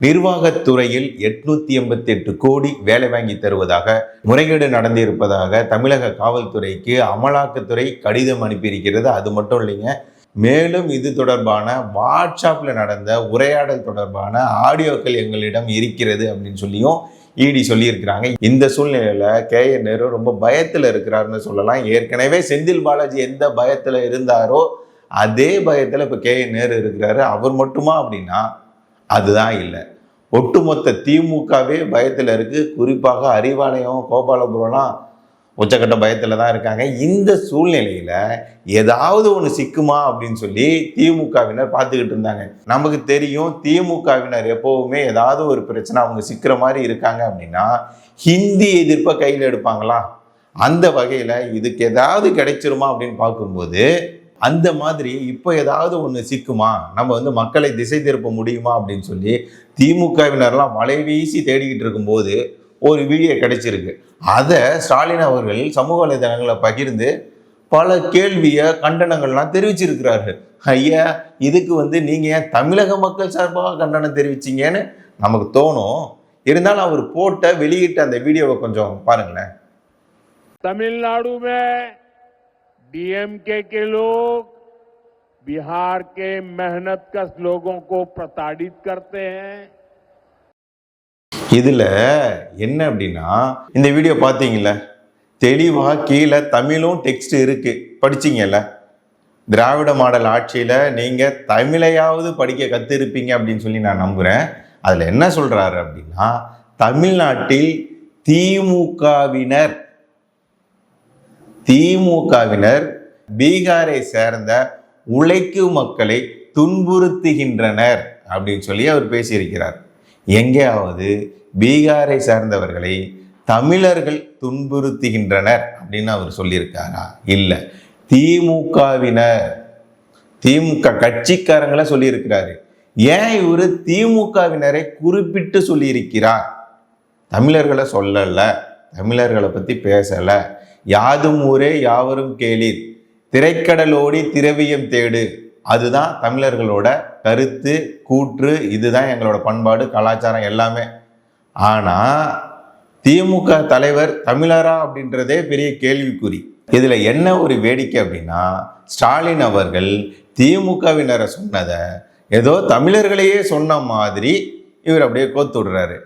நிர்வாகத்துறையில் 888 கோடி வேலை வாங்கி தருவதாக முறைகேடு நடந்திருப்பதாக தமிழக காவல்துறைக்கு அமலாக்கத்துறை கடிதம் அனுப்பியிருக்கிறது. அது மட்டும் இல்லைங்க, மேலும் இது தொடர்பான வாட்ஸ்அப்பில் நடந்த உரையாடல் தொடர்பான ஆடியோக்கள் எங்களிடம் இருக்கிறது அப்படின்னு சொல்லியும் இடி சொல்லியிருக்கிறாங்க. இந்த சூழ்நிலையில KN நேரு ரொம்ப பயத்தில் இருக்கிறாருன்னு சொல்லலாம். ஏற்கனவே செந்தில் பாலாஜி எந்த பயத்தில் இருந்தாரோ அதே பயத்தில் இப்போ KN நேரு இருக்கிறாரு. அவர் மட்டுமா அப்படின்னா அதுதான் இல்லை, ஒட்டுமொத்த திமுகவே பயத்தில் இருக்கு. குறிப்பாக அறிவாலயம், கோபாலபுரம்லாம் உச்சக்கட்ட பயத்தில் தான் இருக்காங்க. இந்த சூழ்நிலையில் ஏதாவது ஒன்று சிக்குமா அப்படின்னு சொல்லி திமுகவினர் பார்த்துக்கிட்டு இருந்தாங்க. நமக்கு தெரியும், திமுகவினர் எப்போவுமே ஏதாவது ஒரு பிரச்சனை அவங்க சிக்கிற மாதிரி இருக்காங்க அப்படின்னா ஹிந்தி எதிர்ப்பை கையில் எடுப்பாங்களா, அந்த வகையில் இதுக்கு ஏதாவது கிடைச்சிருமா அப்படின்னு பார்க்கும்போது அந்த மாதிரி இப்போ ஏதாவது ஒன்று சிக்குமா, நம்ம மக்களை திசை திருப்ப முடியுமா அப்படின்னு சொல்லி திமுகவினர்லாம் வலை வீசி தேடிக்கிட்டு இருக்கும்போது ஒரு வீடியோ கிடைச்சிருக்கு. அதை ஸ்டாலின் அவர்கள் சமூக வலைதளங்களை பகிர்ந்து பல கேள்வியை கண்டனங்கள்லாம் தெரிவிச்சிருக்கிறார்கள். ஐயா, இதுக்கு நீங்கள் ஏன் தமிழக மக்கள் சார்பாக கண்டனம் தெரிவிச்சிங்கன்னு நமக்கு தோணும். இருந்தாலும் அவர் போட்ட வெளியிட்ட அந்த வீடியோவை கொஞ்சம் பாருங்களேன். तमिलनाडु में डीएमके के लोग बिहार के मेहनतकश लोगों को प्रताड़ित करते हैं. இதுல என்ன அப்படின்னா, இந்த வீடியோ பார்த்தீங்கல்ல, தெளிவாக கீழே தமிழும் டெக்ஸ்ட் இருக்கு, படிச்சிங்கல்ல. திராவிட மாடல் ஆட்சியில நீங்க தமிழையாவது படிக்க கத்திருப்பீங்க அப்படின்னு சொல்லி நான் நம்புறேன். அதுல என்ன சொல்றாரு அப்படின்னா, தமிழ்நாட்டில் திமுகவினர் பீகாரை சேர்ந்த உழைக்கும் மக்களை துன்புறுத்துகின்றனர் அப்படின்னு சொல்லி அவர் பேசியிருக்கிறார். எங்கேயாவது பீகாரை சேர்ந்தவர்களை தமிழர்கள் துன்புறுத்துகின்றனர் அப்படின்னு அவர் சொல்லியிருக்காரா? இல்லை, திமுக கட்சிக்காரங்களை சொல்லியிருக்கிறாரு. ஏன் இவர் திமுகவினரை குறிப்பிட்டு சொல்லியிருக்கிறார்? தமிழர்களை சொல்லல, தமிழர்களை பற்றி பேசல. யாதும் ஊரே யாவரும் கேளீர், திரைக்கடலோடி திரவியம் தேடு, அதுதான் தமிழர்களோட கருத்து, கூற்று. இதுதான் எங்களோட பண்பாடு, கலாச்சாரம் எல்லாமே. ஆனால் திமுக தலைவர் தமிழரா அப்படின்றதே பெரிய கேள்விக்குறி. இதில் என்ன ஒரு வேடிக்கை அப்படின்னா, ஸ்டாலின் அவர்கள் திமுகவினரை சொன்னதை ஏதோ தமிழர்களையே சொன்ன மாதிரி இவர் அப்படியே கோத்து விடுறாரு.